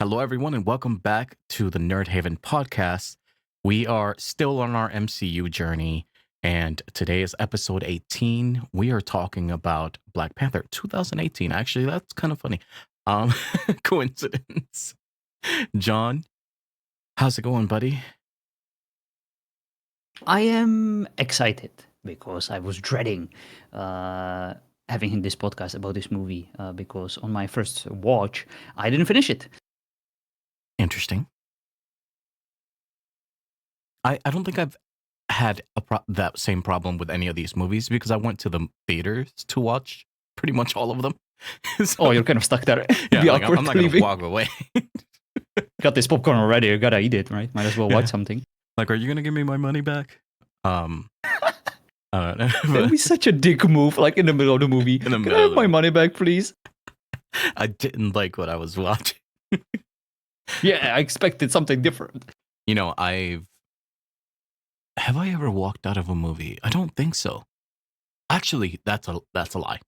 Hello, everyone, and welcome back to the Nerd Haven podcast. We are still on our MCU journey, and today is episode 18. We are talking about Black Panther 2018. Actually, that's kind of funny. Um, coincidence. John, how's it going, buddy? I am excited because I was dreading having this podcast about this movie because on my first watch, I didn't finish it. Interesting. I don't think I've had that same problem with any of these movies because I went to the theaters to watch pretty much all of them. So, you're kind of stuck there. yeah, Be like, awkward I'm not going to leaving. walk away. Got this popcorn already. You gotta eat it, right? Might as well watch something. Like, are you going to give me my money back? I don't know. That would be such a dick move, like in the middle of the movie. Can I have my money back, please? I didn't like what I was watching. Yeah, I expected something different. You know, have I ever walked out of a movie? I don't think so. Actually, that's a lie.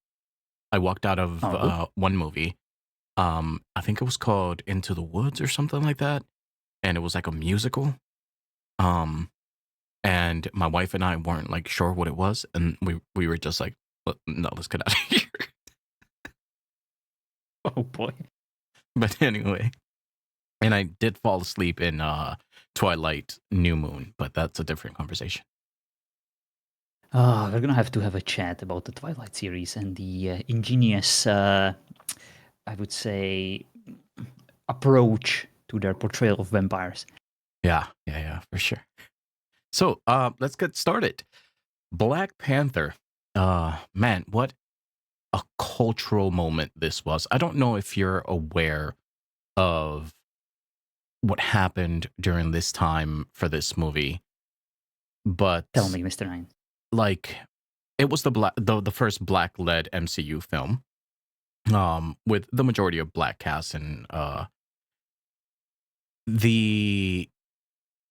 I walked out of one movie. I think it was called Into the Woods or something like that, and it was like a musical. And my wife and I weren't like sure what it was, and we were just like, no, let's get out of here. Oh boy. But anyway, and I did fall asleep in Twilight New Moon, but that's a different conversation. We're gonna have to have a chat about the Twilight series and the ingenious, I would say, approach to their portrayal of vampires. Yeah, for sure. So, let's get started. Black Panther. Man, what a cultural moment this was. I don't know if you're aware of what happened during this time for this movie, but tell me, Mr. Nine. Like, it was the first black-led MCU film, with the majority of black cast, and the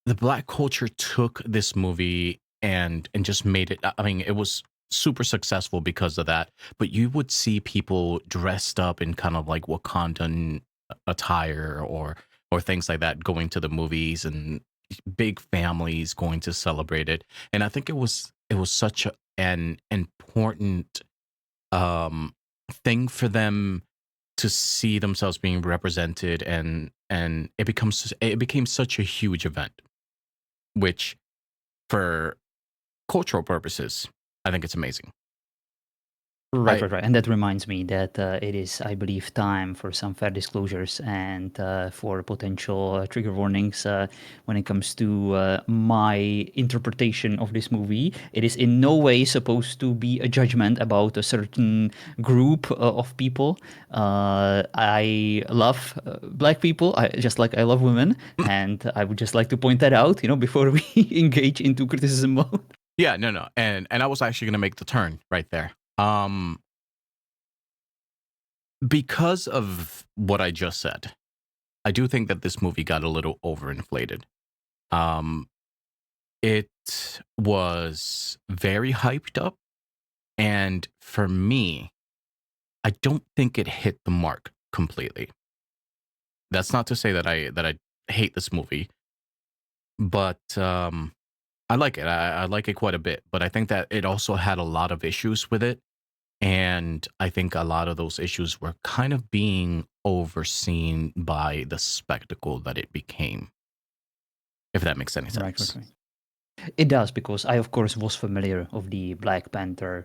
black culture took this movie and just made it. I mean, it was super successful because of that. But you would see people dressed up in kind of like Wakandan attire or things like that going to the movies, and big families going to celebrate it. And I think it was such an important thing for them to see themselves being represented, and it became such a huge event, which for cultural purposes, I think it's amazing. Right. And that reminds me that it is, I believe, time for some fair disclosures and for potential trigger warnings when it comes to my interpretation of this movie. It is in no way supposed to be a judgment about a certain group of people. I love black people, just like I love women, and I would just like to point that out, before we engage into criticism mode. Yeah, no. And I was actually going to make the turn right there. Because of what I just said, I do think that this movie got a little overinflated. It was very hyped up, and for me, I don't think it hit the mark completely. That's not to say that I hate this movie, but I like it. I like it quite a bit, but I think that it also had a lot of issues with it. And I think a lot of those issues were kind of being overseen by the spectacle that it became, if that makes any sense. Right. It does, because I, of course, was familiar of the Black Panther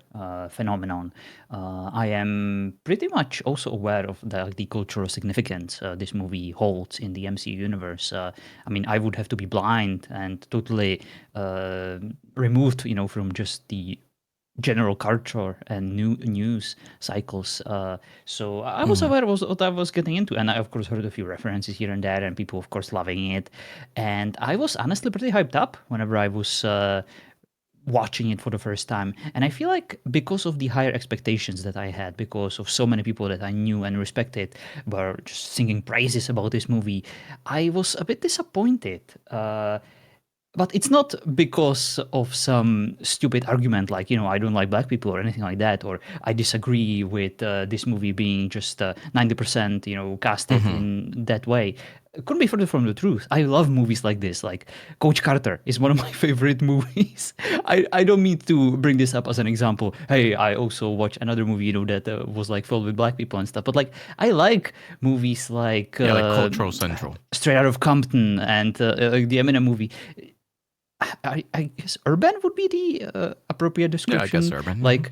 phenomenon. I am pretty much also aware of the cultural significance this movie holds in the MCU universe. I mean, I would have to be blind and totally removed, from just the general culture and news cycles. So I was aware of what I was getting into. And I, of course, heard a few references here and there and people, of course, loving it. And I was honestly pretty hyped up whenever I was watching it for the first time. And I feel like because of the higher expectations that I had, because of so many people that I knew and respected were just singing praises about this movie, I was a bit disappointed. But it's not because of some stupid argument like, I don't like black people or anything like that, or I disagree with this movie being just 90%, casted Hmm. in that way. It couldn't be further from the truth. I love movies like this. Like Coach Carter is one of my favorite movies. I don't mean to bring this up as an example. Hey, I also watched another movie, that was like filled with black people and stuff. But like, I like movies like Yeah, like Cultural Central. Straight Out of Compton and the Eminem movie. I guess urban would be the appropriate Yeah, I guess description. urban. Hmm. Like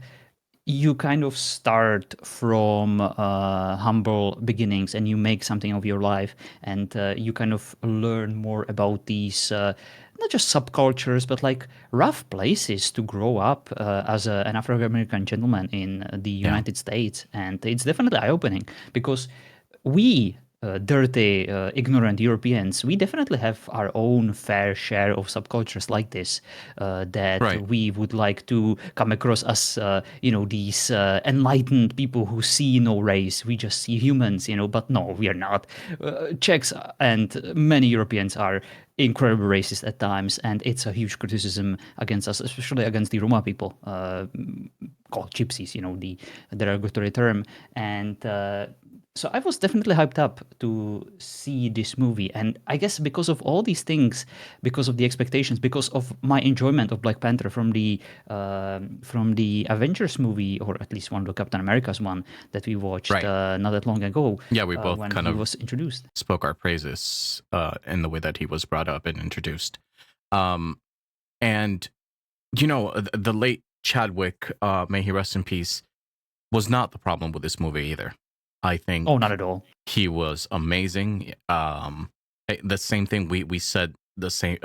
you kind of start from humble beginnings and you make something of your life, and you kind of learn more about these not just subcultures, but like rough places to grow up as an African American gentleman in the Yeah. United States. And it's definitely eye opening because we dirty, ignorant Europeans, we definitely have our own fair share of subcultures like this that Right. we would like to come across as, these enlightened people who see no race. We just see humans, but no, we are not. Czechs and many Europeans are incredible racist at times, and it's a huge criticism against us, especially against the Roma people, called gypsies, the derogatory term. And so I was definitely hyped up to see this movie, and I guess because of all these things, because of the expectations, because of my enjoyment of Black Panther from the Avengers movie, or at least one of the Captain America's one that we watched Right. not that long ago, Yeah, we both when kind he of was introduced. spoke our praises in the way that he was brought up and introduced. Um, and the late Chadwick, may he rest in peace, was not the problem with this movie either. I think Oh, not at all. he was amazing. The same thing we said the same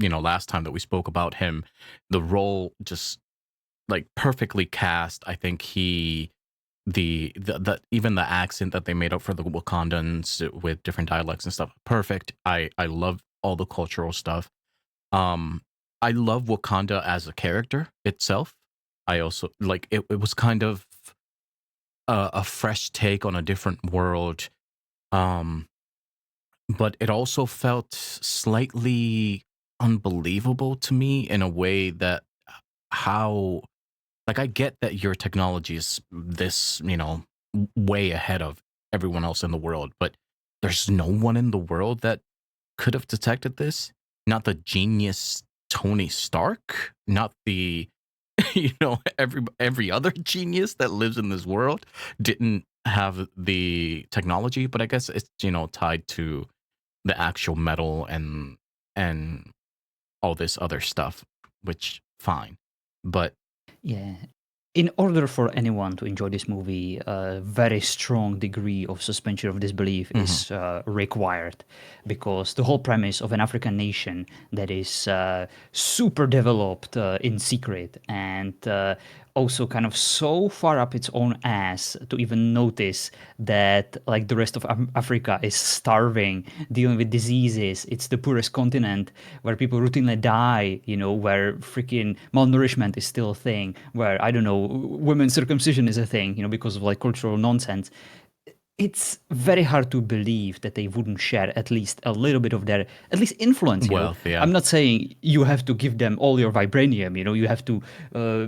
last time that we spoke about him. The role just like perfectly cast. I think the even the accent that they made up for the Wakandans with different dialects and stuff, perfect. I love all the cultural stuff. Um, I love Wakanda as a character itself. I also like it. It was kind of a fresh take on a different world. Um, but it also felt slightly unbelievable to me in a way that how like I get that your technology is this, way ahead of everyone else in the world, but there's no one in the world that could have detected this. Not the genius Tony Stark, not the every other genius that lives in this world didn't have the technology, but I guess it's tied to the actual metal and all this other stuff, which fine. But Yeah. In order for anyone to enjoy this movie, a very strong degree of suspension of disbelief mhm, is required, because the whole premise of an African nation that is super developed in secret and also kind of so far up its own ass to even notice that like the rest of Africa is starving, dealing with diseases. It's the poorest continent where people routinely die, where freaking malnourishment is still a thing, where I don't know, women's circumcision is a thing, because of like cultural nonsense. It's very hard to believe that they wouldn't share at least a little bit of their at least influence. wealth, yeah. I'm not saying you have to give them all your vibranium, you have to uh,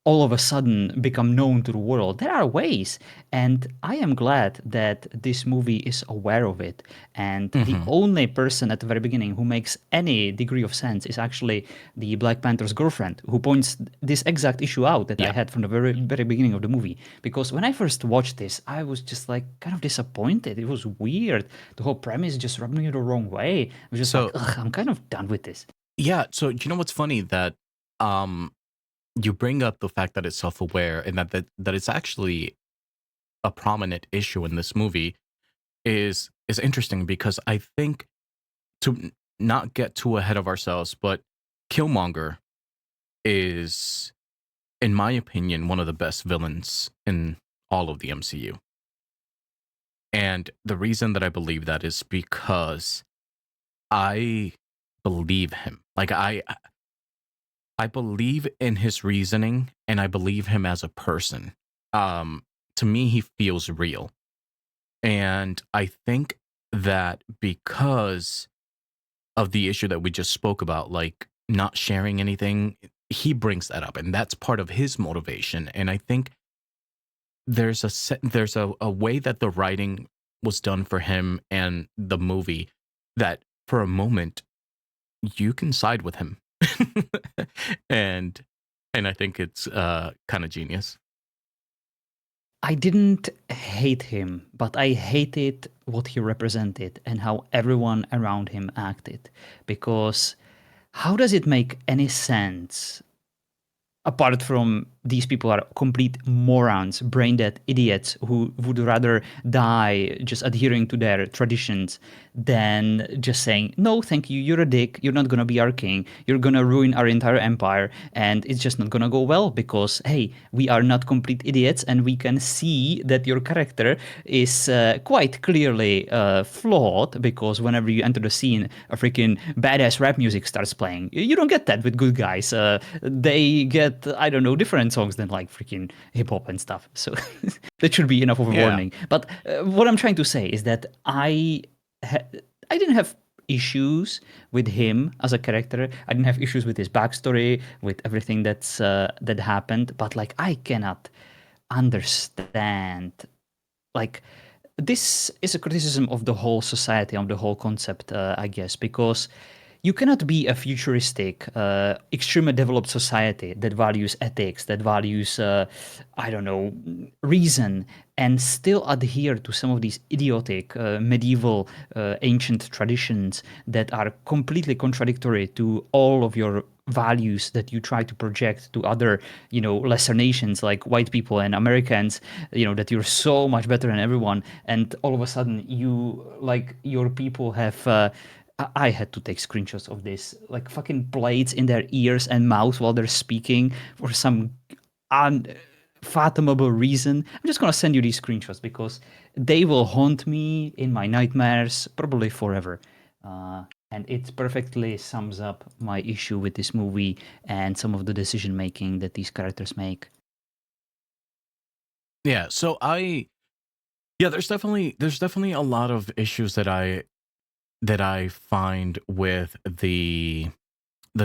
all of a sudden become known to the world. There are ways, and I am glad that this movie is aware of it. And the Hmm. only person at the very beginning who makes any degree of sense is actually the Black Panther's girlfriend, who points this exact issue out that I Yeah. had from the very very beginning of the movie. Because when I first watched this, I was just like kind of disappointed. It was weird. The whole premise just rubbed me the wrong way. I was just like, So ugh, I'm kind of done with this. yeah, so you know what's funny that um you bring up the fact that it's self-aware and that it's actually a prominent issue in this movie is interesting because I think to not get too ahead of ourselves, but Killmonger is, in my opinion, one of the best villains in all of the MCU. And the reason that I believe that is because I believe him. Like I believe in his reasoning and I believe him as a person. Um to me he feels real. And I think that because of the issue that we just spoke about, like not sharing anything, he brings that up, and that's part of his motivation. And I think there's a way that the writing was done for him and the movie that for a moment you can side with him. and and I think it's kind of genius. I didn't hate him, but I hated what he represented and how everyone around him acted. Because how does it make any sense apart from these people are complete morons, brain dead idiots who would rather die just adhering to their traditions than just saying, no, thank you, you're a dick, you're not going to be our king, you're going to ruin our entire empire, and it's just not going to go well because, hey, we are not complete idiots and we can see that your character is quite clearly flawed because whenever you enter the scene, a freaking badass rap music starts playing. You don't get that with good guys. They get, I don't know, different songs than like freaking hip hop and stuff. So that should be enough of a Yeah. warning. But what I'm trying to say is that I didn't have issues with him as a character. I didn't have issues with his backstory, with everything that happened. But like, I cannot understand. Like, this is a criticism of the whole society, of the whole concept, I guess, because you cannot be a futuristic, extremely developed society that values ethics, that values, I don't know, reason, and still adhere to some of these idiotic medieval ancient traditions that are completely contradictory to all of your values that you try to project to other, lesser nations like white people and Americans, that you're so much better than everyone, and all of a sudden your people have I had to take screenshots of this, like fucking blades in their ears and mouth while they're speaking for some unfathomable reason. I'm just gonna send you these screenshots because they will haunt me in my nightmares probably forever. And it perfectly sums up my issue with this movie and some of the decision making that these characters make. Yeah. So there's definitely a lot of issues that I find with the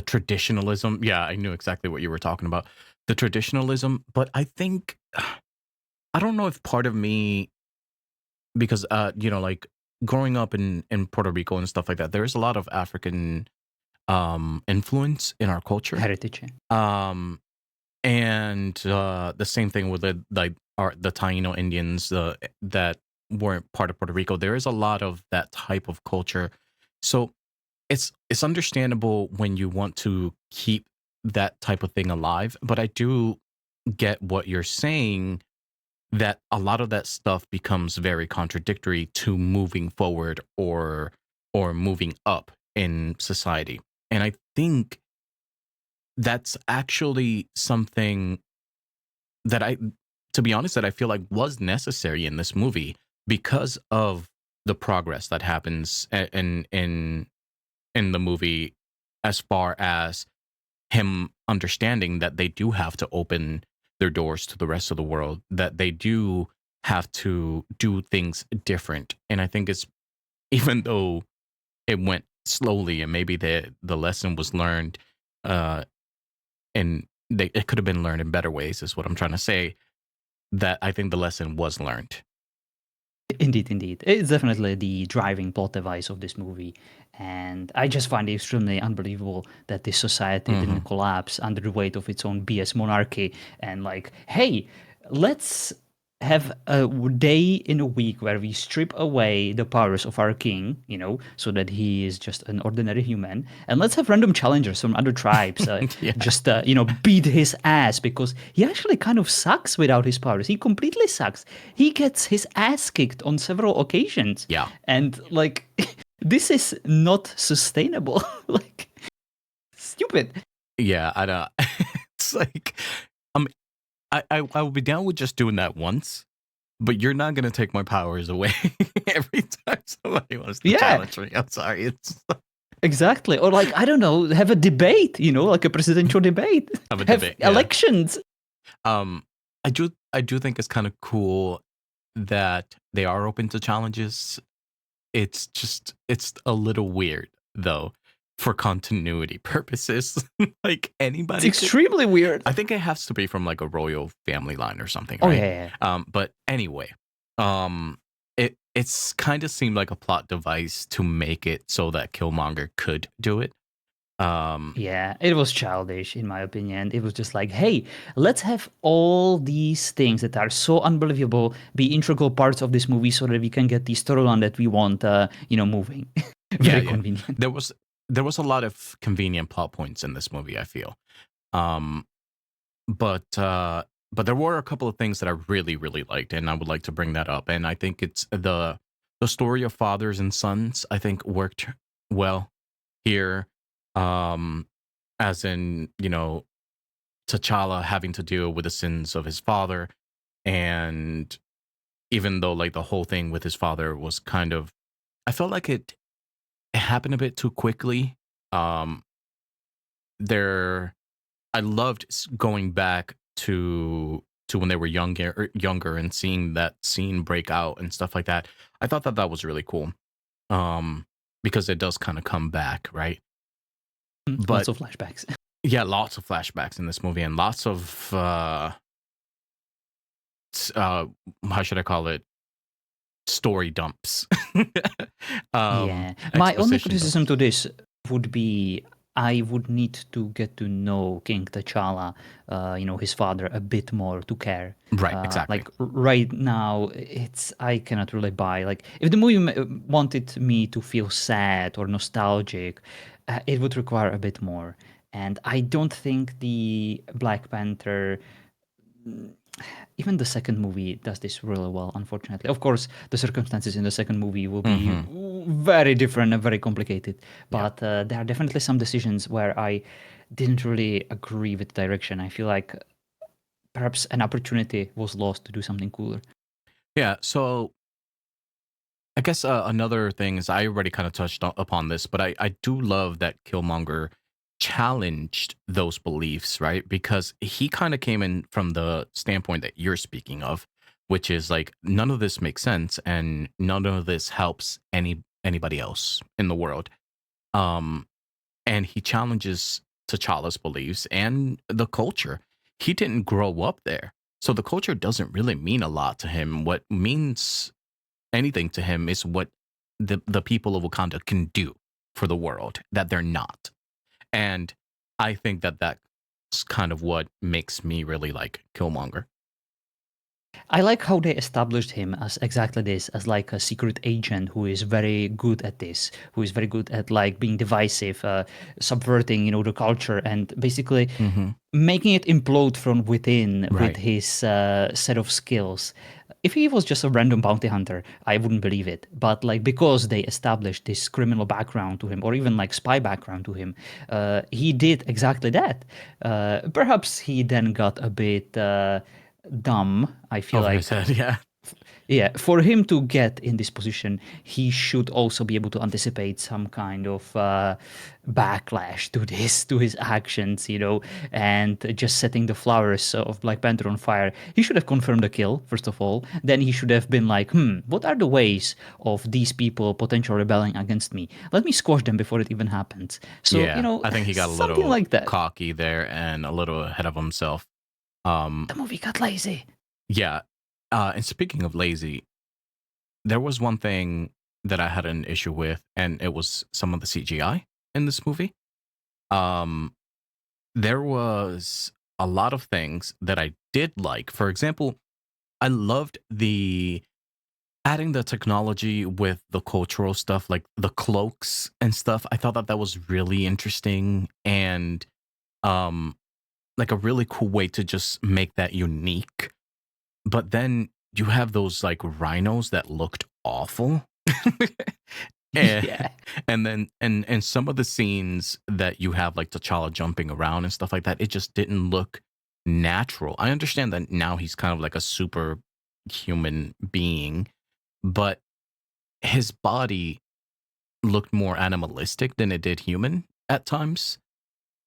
traditionalism. Yeah, I knew exactly what you were talking about. The traditionalism, but I think I don't know if part of me, because like growing up in Puerto Rico and stuff like that, there's a lot of African influence in our culture. Heritage. Um and the same thing with the Taino Indians that weren't part of Puerto Rico. There is a lot of that type of culture. So it's understandable when you want to keep that type of thing alive, but I do get what you're saying, that a lot of that stuff becomes very contradictory to moving forward or moving up in society. And I think that's actually something that to be honest, that I feel like was necessary in this movie because of the progress that happens in the movie, as far as him understanding that they do have to open their doors to the rest of the world, that they do have to do things different. And I think it's, even though it went slowly and maybe the lesson was learned, uh and it could have been learned in better ways, is what I'm trying to say, that I think the lesson was learned. Indeed, indeed. It's definitely the driving plot device of this movie. And I just find it extremely unbelievable that this society didn't Hmm. collapse under the weight of its own BS monarchy. And like, hey, let's have a day in a week where we strip away the powers of our king, so that he is just an ordinary human. And let's have random challengers from other tribes Yeah. just, beat his ass because he actually kind of sucks without his powers. He completely sucks. He gets his ass kicked on several occasions. Yeah. And like, this is not sustainable. Like, stupid. Yeah, I know. It's like, um I will be down with just doing that once, but you're not gonna take my powers away every time somebody wants to Yeah. challenge me. I'm sorry. It's Exactly. Or like, I don't know, have a debate, like a presidential debate. have a Have debate. Yeah. elections. Um, I do think it's kind of cool that they are open to challenges. It's a little weird though for continuity purposes. Like It's anybody could. extremely weird. I think it has to be from like a royal family line or something, Oh right? yeah, yeah. But anyway, um, it's kind of seemed like a plot device to make it so that Killmonger could do it. Um, Yeah, it was childish in my opinion. It was just like, hey, let's have all these things that are so unbelievable be integral parts of this movie so that we can get the storyline that we want, moving. yeah, Very yeah. convenient. There was there was a lot of convenient plot points in this movie, I feel. Um, but but there were a couple of things that I really really liked, and I would like to bring that up. And I think it's the story of fathers and sons. I think worked well here. Um, as in, T'Challa having to deal with the sins of his father, and even though like the whole thing with his father was kind of, I felt like it happened a bit too quickly. Um, there, I loved going back to when they were younger and seeing that scene break out and stuff like that. I thought that that was really cool. Um, because it does kind of come back, right? Lots But of flashbacks. yeah, lots of flashbacks in this movie and lots of uh how should I call it? Story dumps. Yeah. My only Exposition criticism dumps. to this would be I would need to get to know King T'Challa, his father, a bit more to care. Right, exactly. Right now, I cannot really buy. Like, if the movie wanted me to feel sad or nostalgic, it would require a bit more. And I don't think the Black Panther, even the second movie does this really well, unfortunately. Of course, the circumstances in the second movie will be Hmm. very different and very complicated, Yeah. but there are definitely some decisions where I didn't really agree with the direction. I feel like perhaps an opportunity was lost to do something cooler. Yeah, so I guess another thing is I already kind of touched upon this, but I do love that Killmonger challenged those beliefs, right? Because he kind of came in from the standpoint that you're speaking of, which is like none of this makes sense and none of this helps anybody else in the world. Um, and he challenges T'Challa's beliefs and the culture. He didn't grow up there, so the culture doesn't really mean a lot to him. What means anything to him is what the people of Wakanda can do for the world that they're not. And I think that that's kind of what makes me really like Killmonger. I like how they established him as exactly this, as like a secret agent who is very good at this, who is very good at like being divisive, subverting, the culture, and basically Hmm. making it implode from within with Right. his set of skills. If he was just a random bounty hunter, I wouldn't believe it. But like because they established this criminal background to him, or even like spy background to him, he did exactly that. Perhaps he then got a bit dumb. I feel Over his like head, yeah. yeah, for him to get in this position, he should also be able to anticipate some kind of backlash to this, to his actions, and just setting the flowers of Black Panther on fire. He should have confirmed the kill, first of all. Then he should have been like, what are the ways of these people potentially rebelling against me? Let me squash them before it even happens. So, Yeah. I think he got a something little like that. cocky there and a little ahead of himself. Um, The movie got lazy. yeah. And speaking of lazy, there was one thing that I had an issue with, and it was some of the CGI in this movie. Um, there was a lot of things that I did like. For example, I loved the adding the technology with the cultural stuff, like the cloaks and stuff. I thought that that was really interesting and um like a really cool way to just make that unique. But then you have those like rhinos that looked awful. and Yeah. and then and some of the scenes that you have like T'Challa jumping around and stuff like that, it just didn't look natural. I understand that now he's kind of like a super human being, but his body looked more animalistic than it did human at times.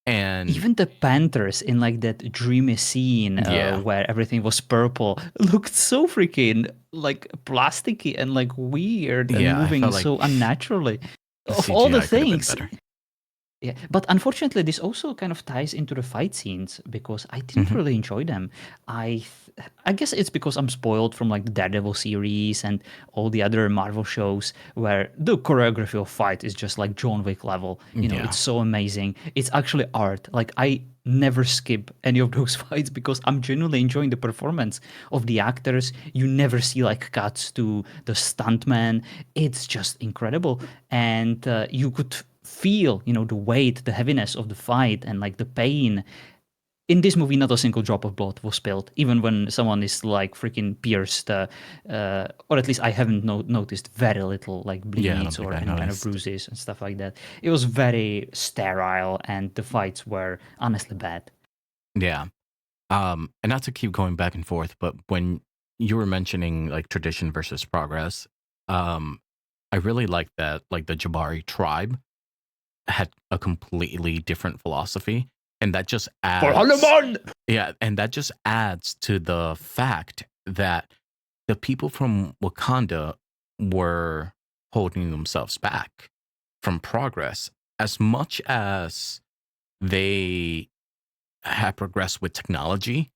And Even the panthers in like that dreamy scene yeah, where everything was purple looked so freaking like plasticky and like weird and yeah, I moving felt like so unnaturally. the Of all the CGI could have been things, better. Yeah, but unfortunately, this also kind of ties into the fight scenes because I didn't Hmm. really enjoy them. I guess it's because I'm spoiled from like the Daredevil series and all the other Marvel shows where the choreography of fight is just like John Wick level. You know, it's Yeah. so amazing. It's actually art. Like I never skip any of those fights because I'm genuinely enjoying the performance of the actors. You never see like cuts to the stuntman. It's just incredible, and you could feel, you know, the weight, the heaviness of the fight, and like the pain. In this movie, not a single drop of blood was spilled, even when someone is like freaking pierced, or at least I haven't noticed very little like Yeah, I don't bleeds think or I any kind of noticed. bruises and stuff like that. It was very sterile, and the fights were honestly bad. Yeah. And not to keep going back and forth, but when you were mentioning like tradition versus progress, um, I really like that like the Jabari tribe had a completely different philosophy. And that just For adds, Hanuman! yeah, and that just adds to the fact that the people from Wakanda were holding themselves back from progress as much as they had progressed with technology.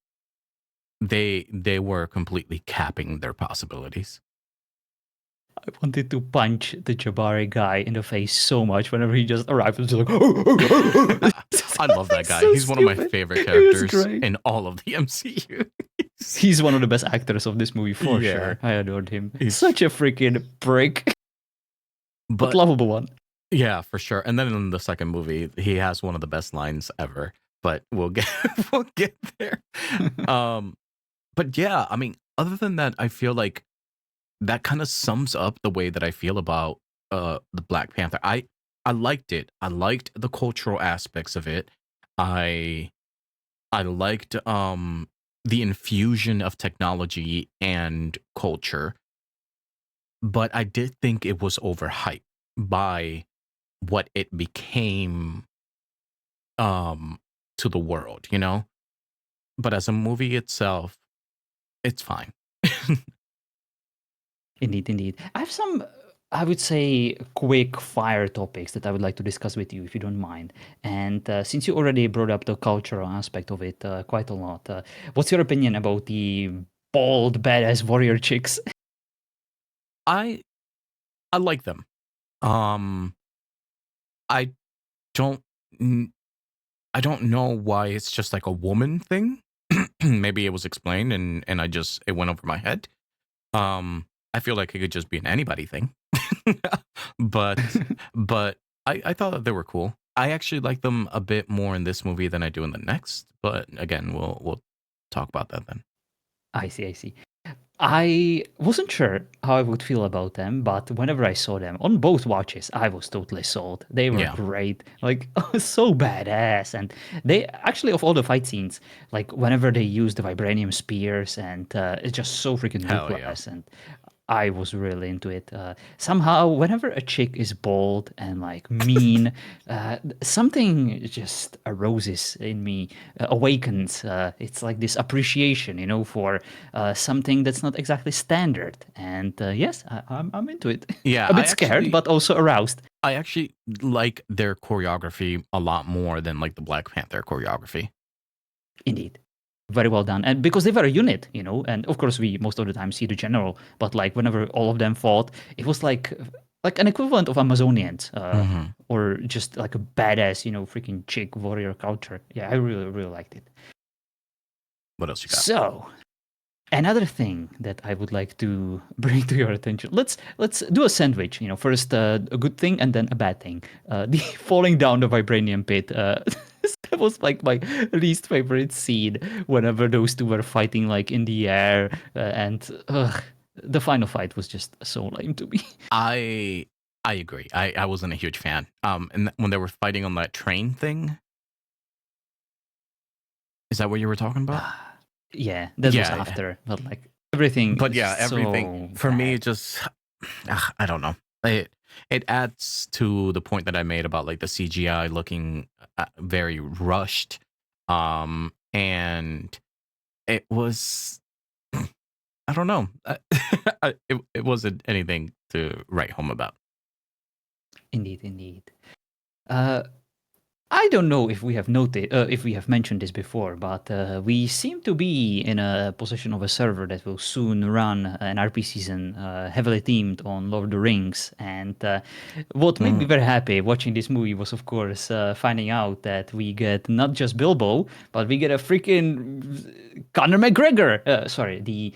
They were completely capping their possibilities. I wanted to punch the Jabari guy in the face so much whenever he just arrived. It was just like, I love that it's guy. so He's one of my stupid. favorite It was characters great. in all of the MCU. He's one of the best actors of this movie for Yeah, sure. I adored him. he's Such a freaking prick, but but lovable one. yeah, for sure. And then in the second movie, he has one of the best lines ever. But we'll get we'll get there. Um, but yeah, I mean, other than that, I feel like that kind of sums up the way that I feel about the Black Panther. I liked it. I liked the cultural aspects of it. I I liked the infusion of technology and culture, but I did think it was overhyped by what it became um to the world, you know? But as a movie itself, it's fine. Indeed, indeed. I have some, I would say, quick fire topics that I would like to discuss with you, if you don't mind. And since you already brought up the cultural aspect of it quite a lot, what's your opinion about the bold, badass warrior chicks? I I like them. Um I don't n- I don't know why it's just like a woman thing. Maybe it was explained and I just it went over my head. I feel like it could just be an anybody thing. but but I thought that they were cool. I actually like them a bit more in this movie than I do in the next. But again, we'll talk about that then. I see, I see. I wasn't sure how I would feel about them, but whenever I saw them on both watches, I was totally sold. They were Yeah. great, like so badass. And they actually, of all the fight scenes, like whenever they use the vibranium spears, and it's just so freaking Hell yeah. ruthless. And I was really into it. Somehow, whenever a chick is bold and like mean, something just aroses in me, awakens. It's like this appreciation, you know, for something that's not exactly standard. And yes, I'm into it. Yeah, A bit scared, but also aroused. I actually like their choreography a lot more than like the Black Panther choreography. Indeed. Very well done. And because they were a unit, you know, and of course we most of the time see the general, but like whenever all of them fought, it was like an equivalent of Amazonians, Hmm. or just like a badass, you know, freaking chick warrior culture. Yeah, I really, really liked it. What else you got? So another thing that I would like to bring to your attention. Let's do a sandwich. You know, first a good thing and then a bad thing. The falling down the vibranium pit. That was like my least favorite scene. Whenever those two were fighting like in the air, and the final fight was just so lame to me. I I agree. I wasn't a huge fan. And when they were fighting on that train thing, is that what you were talking about? Yeah, that was Yeah, yeah. after, but like everything But is yeah, everything so for me bad. it just I don't know. It adds to the point that I made about like the CGI looking very rushed. And it was I don't know. It wasn't anything to write home about. Indeed, indeed. Uh, I don't know if we have noted, if we have mentioned this before, but we seem to be in a position of a server that will soon run an RP season heavily themed on Lord of the Rings. And what made me Mm. very happy watching this movie was, of course, finding out that we get not just Bilbo, but we get a freaking Conor McGregor. Sorry, the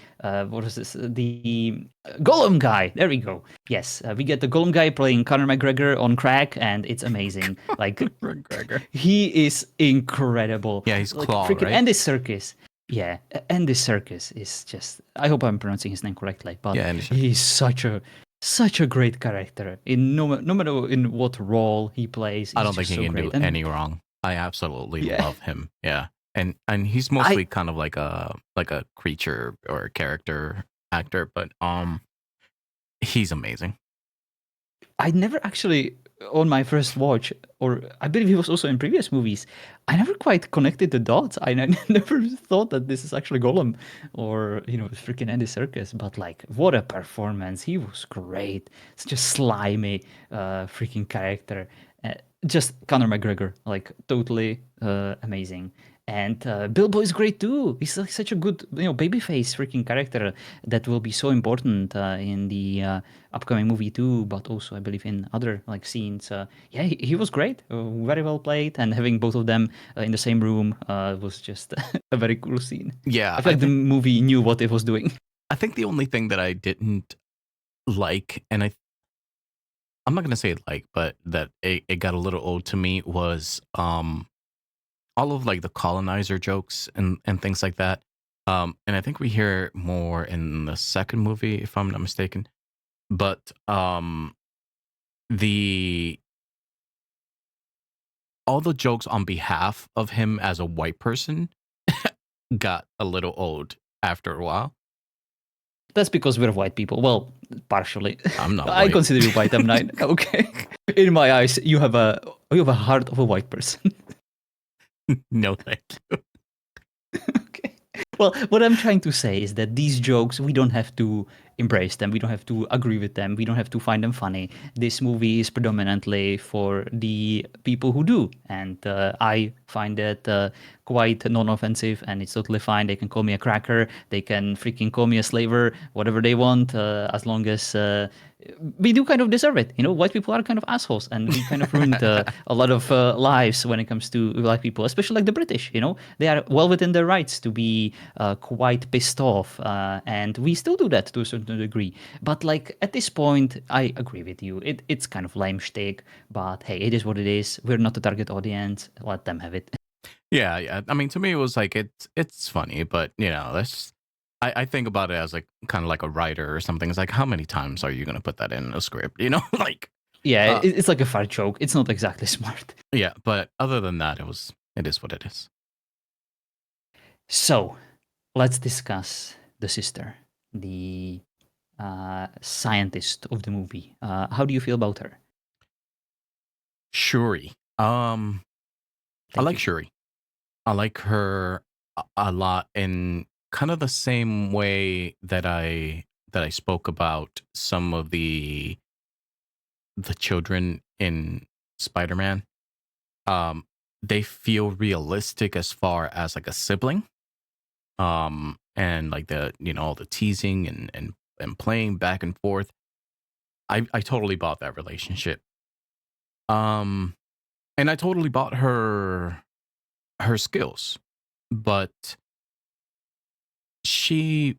what is this? The Gollum guy. There we go. Yes, we get the Gollum guy playing Conor McGregor on crack, and it's amazing. Like McGregor. he is incredible. Yeah, he's Like Claw, freaking right? Andy Serkis. Yeah, Andy Serkis is just. I hope I'm pronouncing his name correctly, but Yeah, and he's such a great character. In no matter in what role he plays, I he's don't think just he so can do great. And any wrong. I absolutely yeah, love him. Yeah. And he's I mostly kind of like a creature or a character actor, but he's amazing. I never actually, on my first watch, or I believe he was also in previous movies, I never quite connected the dots. Never thought that this is actually Gollum or, freaking Andy Serkis. But like, what a performance. He was great. Such a slimy, freaking character. Uh, just Conor McGregor, like, totally amazing. And Bilbo is great too. He's like such a good, babyface freaking character that will be so important in the upcoming movie too, but also I believe in other like scenes. Yeah, he was great, very well played, and having both of them in the same room was just a very cool scene. Yeah, I feel like the movie knew what it was doing. I think the only thing that I didn't like, and I'm not gonna say like, but that it got a little old to me was all of like the colonizer jokes and things like that. And I think we hear more in the second movie, if I'm not mistaken. But the all the jokes on behalf of him as a white person got a little old after a while. That's because we're white people. Well, partially. I'm not I white. consider you white. I'm not. Okay. In my eyes, you have a heart of a white person. No, thank you. Okay. Well, what I'm trying to say is that these jokes, we don't have to embrace them. We don't have to agree with them. We don't have to find them funny. This movie is predominantly for the people who do. And I find it quite non-offensive, and it's totally fine. They can call me a cracker. They can freaking call me a slaver, whatever they want, as long as we do kind of deserve it. White people are kind of assholes, and we kind of ruined a lot of lives when it comes to black people, especially like the British. They are well within their rights to be quite pissed off, and we still do that to a certain degree. But like at this point, I agree with you. It's kind of lame shtick, but hey, it is what it is. We're not the target audience. Let them have it. Yeah, yeah. I mean, to me, it was like it's funny, but that's. I think about it as like kind of like a writer or something. It's like, how many times are you gonna put that in a script? Like, Yeah, uh, it's like a fart joke. It's not exactly smart. yeah. But other than that, it is what it is. So, let's discuss the sister, the scientist of the movie. How do you feel about her? Shuri. I Thank like you. Shuri. I like her a lot in kind of the same way that I spoke about some of the children in Spider-Man. Um, they feel realistic as far as like a sibling. And like all the teasing and playing back and forth. I totally bought that relationship. Um, and I totally bought her skills, but she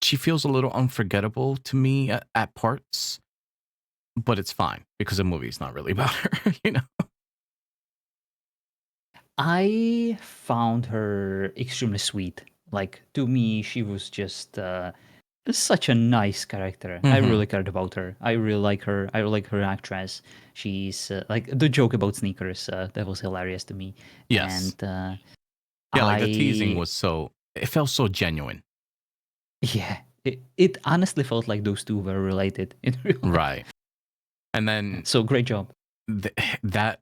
she feels a little unforgettable to me at parts, but it's fine because the movie's not really about her. I found her extremely sweet. Like to me, she was just such a nice character. I Hmm. really cared about her. I really like her. I like her actress. She's like the joke about sneakers. That was hilarious to me. Yes. And Yeah, like the teasing I, was it felt so genuine. yeah, it honestly felt like those two were related in real life. Right. And then So great job. that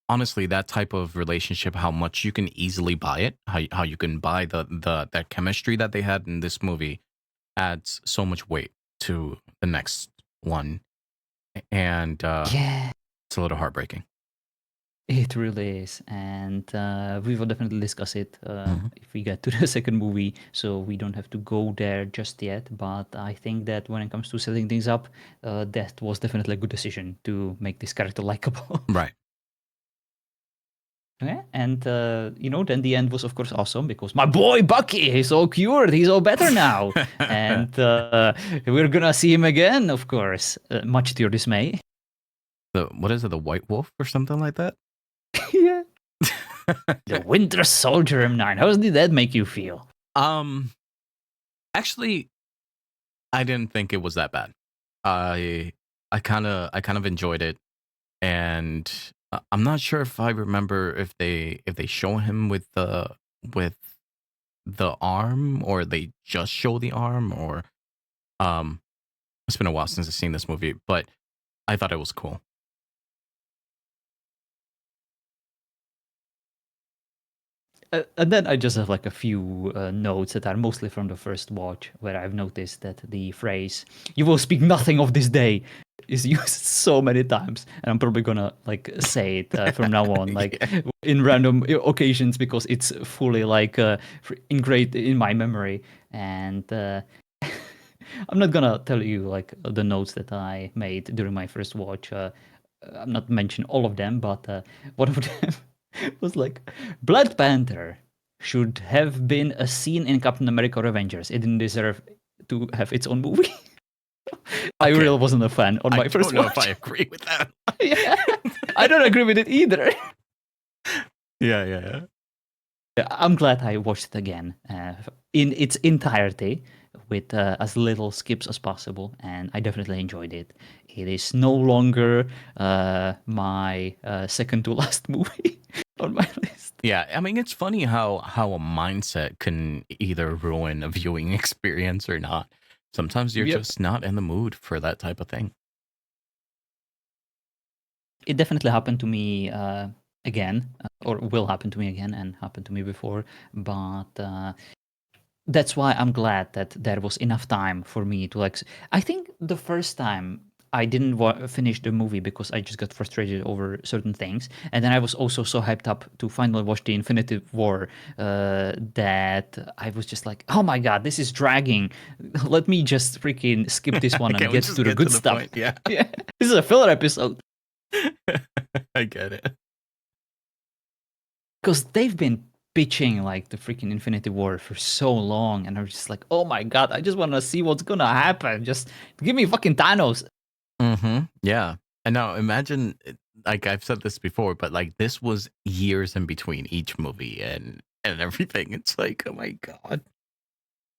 honestly, that type of relationship, how much you can easily buy it, how you can buy the that chemistry that they had in this movie adds so much weight to the next one. And Yeah. it's a little heartbreaking. It really is, and we will definitely discuss it Mhm. if we get to the second movie, so we don't have to go there just yet. But I think that when it comes to setting things up, that was definitely a good decision to make this character likable. Right. Yeah, and then the end was of course awesome because my boy Bucky, he's all cured, he's all better now, and we're gonna see him again, of course, much to your dismay. What is it? The White Wolf or something like that? Yeah, the Winter Soldier M9. How did that make you feel? um. Actually, I didn't think it was that bad. I I kind of enjoyed it, and I'm not sure if I remember if they show him with the arm, or they just show the arm, or um it's been a while since I've seen this movie, but I thought it was cool. And then I just have like a few notes that are mostly from the first watch, where I've noticed that the phrase "you will speak nothing of this day" is used so many times, and I'm probably gonna like say it from now on, like Yeah. in random occasions, because it's fully like engraved in my memory. And I'm not gonna tell you like the notes that I made during my first watch. I'm not mention all of them, but one of them was like Black Panther should have been a scene in Captain America or Avengers. It didn't deserve to have its own movie. I Okay. really wasn't a fan on I my first don't know if I watch. agree with that. Yeah, I don't agree with it either. Yeah, yeah, yeah. Yeah, I'm glad I watched it again in its entirety with as little skips as possible, and I definitely enjoyed it. It is no longer my second to last movie on my list. Yeah, I mean, it's funny how a mindset can either ruin a viewing experience or not. Sometimes you're Yep. just not in the mood for that type of thing. It definitely happened to me again, or will happen to me again, and happened to me before. But that's why I'm glad that there was enough time for me to like. I think the first time I didn't finish the movie because I just got frustrated over certain things, and then I was also so hyped up to finally watch the Infinity War that I was just like, "Oh my god, this is dragging. Let me just freaking skip this one and Can we get just to the get to good the stuff." point? Yeah. Yeah, this is a filler episode. I get it. Because they've been pitching like the freaking Infinity War for so long, and I'm just like, oh my god, I just want to see what's gonna happen. Just give me fucking Thanos. Yeah. And now imagine, like I've said this before, but like this was years in between each movie and everything. It's like, oh my god.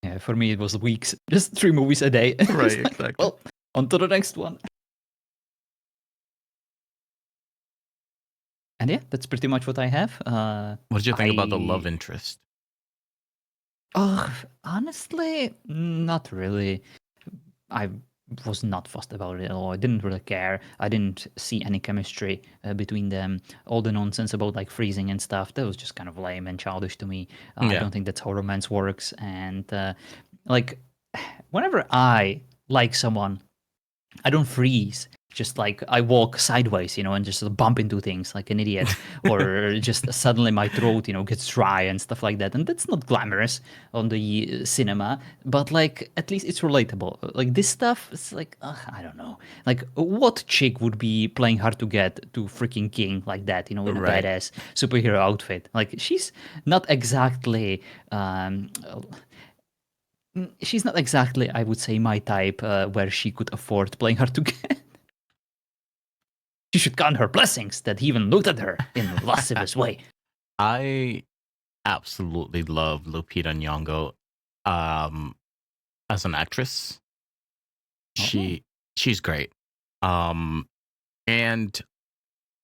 Yeah, for me it was weeks, just 3 movies a day. Right, It's like, exactly. well, on to the next one. And yeah, that's pretty much what I have. What did you think about the love I interest? Oh, honestly, not really. I was not fussed about it at all. I didn't really care. I didn't see any chemistry between them. All the nonsense about like freezing and stuff, that was just kind of lame and childish to me. I Yeah. don't think that's how romance works. And like, whenever I like someone, I don't freeze. Just like I walk sideways, and just bump into things like an idiot, or just suddenly my throat, gets dry and stuff like that. And that's not glamorous on the cinema, but like at least it's relatable. Like this stuff, it's like I don't know. Like what chick would be playing hard to get to freaking king like that, with a Right. badass superhero outfit? Like not exactly. She's not exactly, I would say, my type, where she could afford playing hard to get. She should count her blessings that he even looked at her in a lascivious way. I absolutely love Lupita Nyong'o um as an actress. Oh, She's great. Um and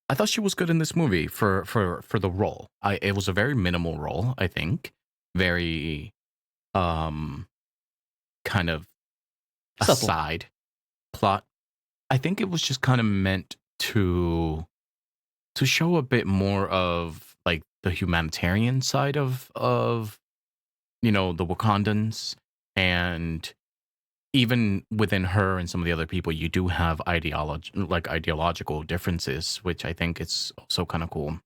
I thought she was good in this movie for the role. It was a very minimal role, I think. Very um kind of a subtle. side plot. I think it was just kind of meant to show a bit more of like the humanitarian side of the Wakandans, and even within her and some of the other people, you do have ideological differences, which I think is also kind of cool.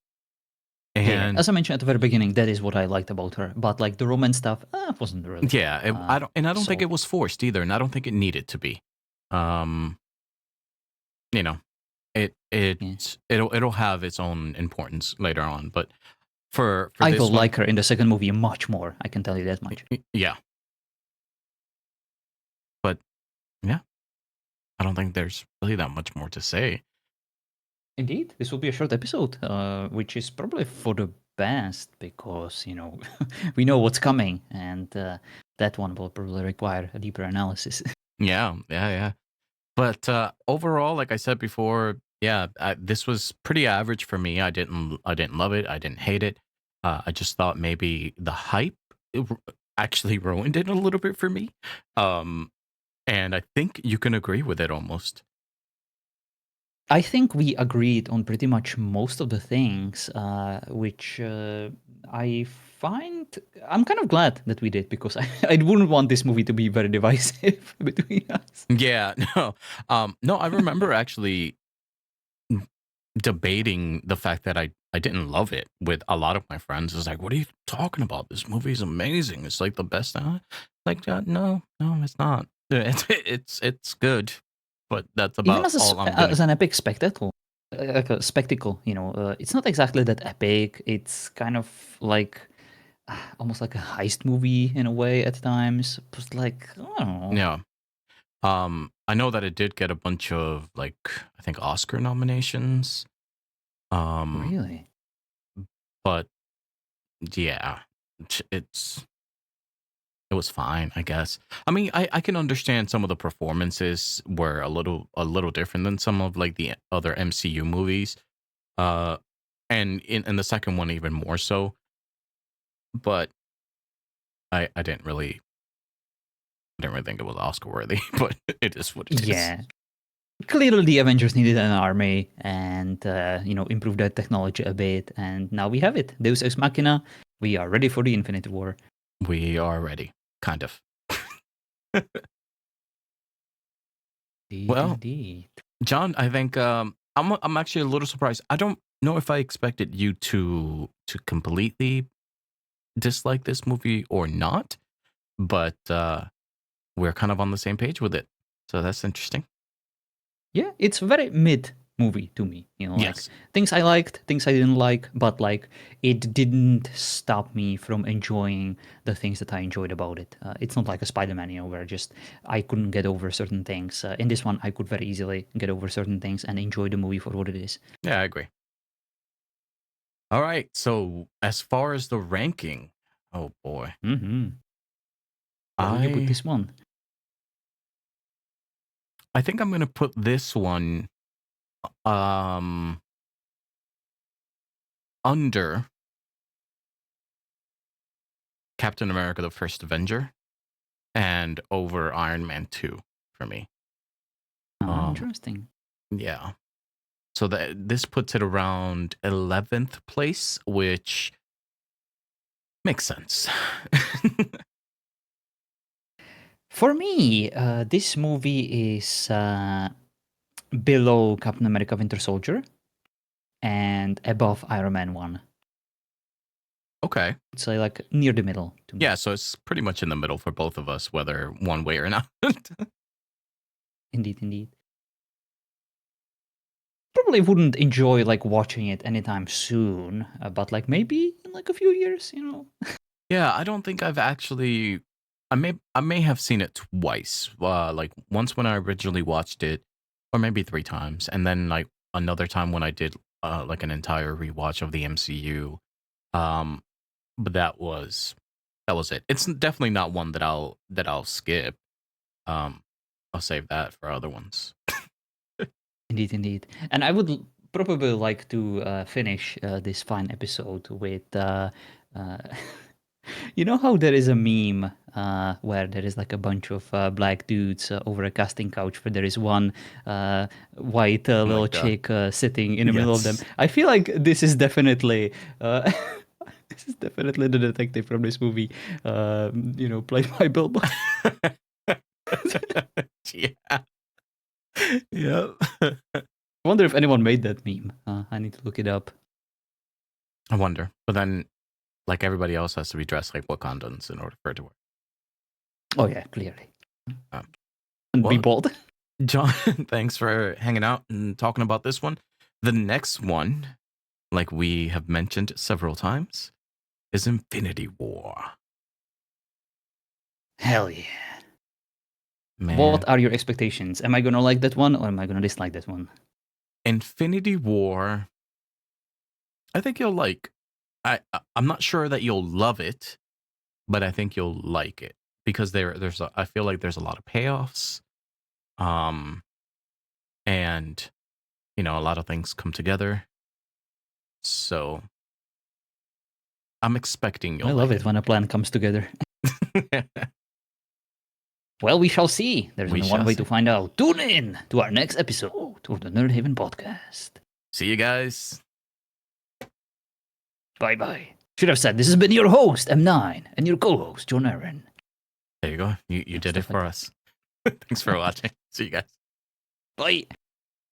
Yeah, And as I mentioned at the very beginning, that is what I liked about her. But like the romance stuff, wasn't really. yeah, I don't think So it was forced either, and I don't think it needed to be. Um, you know, yeah. it'll have its own importance later on, but for I will this one, like her in the second movie much more. I can tell you that much. yeah, but yeah, I don't think there's really that much more to say. Indeed, this will be a short episode, which is probably for the best because we know what's coming, and that one will probably require a deeper analysis. Yeah, yeah, yeah. But overall, like I said before, yeah, this was pretty average for me. I didn't love it. I didn't hate it. I just thought maybe the hype actually ruined it a little bit for me. Um, and I think you can agree with it almost. I think we agreed on pretty much most of the things, which I find I'm kind of glad that we did because I wouldn't want this movie to be very divisive between us. Yeah, no, no. I remember actually debating the fact that I didn't love it with a lot of my friends. It's like, what are you talking about? This movie is amazing. It's like the best. Like, no, no, it's not. It's good, but that's Even about all I'm gonna. as an epic spectacle, like a spectacle, it's not exactly that epic. It's kind of like almost like a heist movie in a way at times. But like, I don't know. Yeah. I know that it did get a bunch of like I think Oscar nominations. Um, Really? but yeah, it's it was fine, I guess. I mean, I can understand some of the performances were a little different than some of like the other MCU movies. Uh, and in the second one even more so. But I didn't really think it was Oscar worthy. But it is what it is. Yeah. Clearly, the Avengers needed an army and, improve their technology a bit. And now we have it. Deus Ex Machina. We are ready for the Infinite War. We are ready, kind of. Indeed, Well, indeed. John, I think I'm actually a little surprised. I don't know if I expected you to completely dislike this movie or not, but we're kind of on the same page with it. So that's interesting. Yeah, it's a very mid movie to me. Like Yes. things I liked, things I didn't like, but like it didn't stop me from enjoying the things that I enjoyed about it. It's not like a Spider-Man, where just I couldn't get over certain things. In this one, I could very easily get over certain things and enjoy the movie for what it is. Yeah, I agree. All right. So as far as the ranking, oh boy. Mm-hmm. Where would you put I this one? I think I'm gonna put this one um under Captain America the First Avenger and over Iron Man 2 for me. Um Interesting. yeah. So that this puts it around 11th place, which makes sense. For me, this movie is below Captain America Winter Soldier and above Iron Man 1. Okay. I'd say like near the middle to Yeah, me. so it's pretty much in the middle for both of us, whether one way or not. Indeed, indeed. Probably wouldn't enjoy like watching it anytime soon, but like maybe in like a few years. Yeah, I don't think I've actually. I may have seen it twice. Like once when I originally watched it, or maybe three times, and then like another time when I did like an entire rewatch of the MCU. Um, but that was it. It's definitely not one that I'll skip. Um, I'll save that for other ones. Indeed, indeed. And I would probably like to finish this fine episode with uh, you know how there is a meme where there is like a bunch of black dudes over a casting couch, where there is one white little Like chick sitting in the middle of them. yes. I feel like this is definitely this is definitely the detective from this movie, played by Bill Burr. Yeah. Yep. I wonder if anyone made that meme. I need to look it up. I wonder. But then, like, everybody else has to be dressed like Wakandans in order for it to work. Oh yeah, clearly. Um, And be well, bold. John, thanks for hanging out and talking about this one. The next one, like we have mentioned several times, is Infinity War. Hell yeah. Man, What are your expectations? Am I gonna like that one or am I gonna dislike that one? Infinity War, I think you'll like. I'm not sure that you'll love it, but I think you'll like it because I feel like there's a lot of payoffs, and a lot of things come together. So I'm expecting I you'll love like it when a plan comes together. it. Well, we shall see. There's We only one shall way see. to find out. Tune in to our next episode of the Nerd Haven podcast. See you guys. Bye bye. Should have said this has been your host, M9, and your co host, John Aaron. There you go. You did it for us. Thanks for watching. See you guys. Bye.